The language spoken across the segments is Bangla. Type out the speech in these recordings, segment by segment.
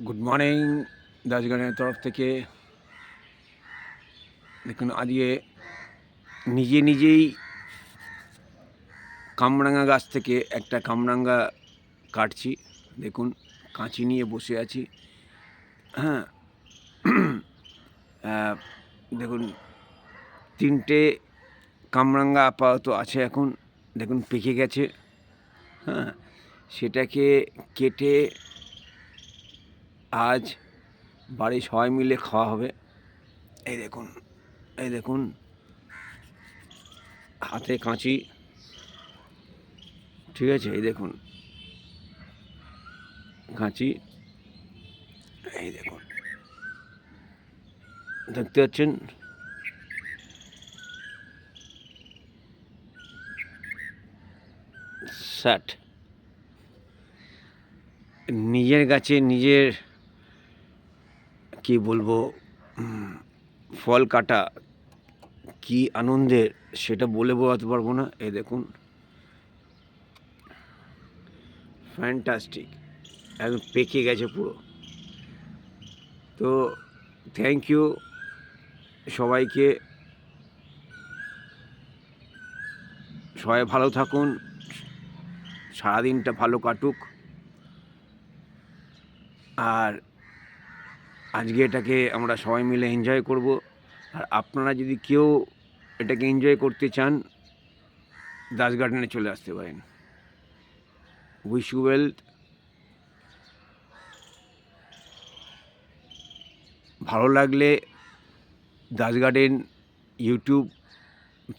গুড মর্নিং দাসগানের তরফ থেকে। দেখুন আজকে নিজেই কামরাঙা গাছ থেকে একটা কামরাঙা কাটছি। দেখুন কাঁচি নিয়ে বসে আছি। হ্যাঁ, দেখুন 3টে কামরাঙা আপাতত আছে এখন। দেখুন পেকে গেছে। হ্যাঁ, সেটাকে কেটে আজ বাড়ির সবাই মিলে খাওয়া হবে। এই দেখুন হাতে কাঁচি, ঠিক আছে? এই দেখুন কাঁচি, এই দেখুন দেখতে পাচ্ছেন। ষাট নিজের গাছে নিজের কি বলবো, ফল কাটা কি আনন্দের সেটা বলে বোঝাতে পারবো না। এই দেখুন ফ্যান্টাস্টিক, একদম পেকে গেছে পুরো। তো থ্যাংক ইউ সবাইকে। সবাই ভালো থাকুন, সারাদিনটা ভালো কাটুক। আর আজকে এটাকে আমরা সবাই মিলে এনজয় করব। আর আপনারা যদি কেউ এটাকে এনজয় করতে চান, দাস গার্ডেনে চলে আসতে পারেন। Wish you wealth. ভালো লাগলে দাস গার্ডেন ইউটিউব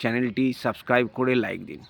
চ্যানেলটি সাবস্ক্রাইব করে লাইক দিন।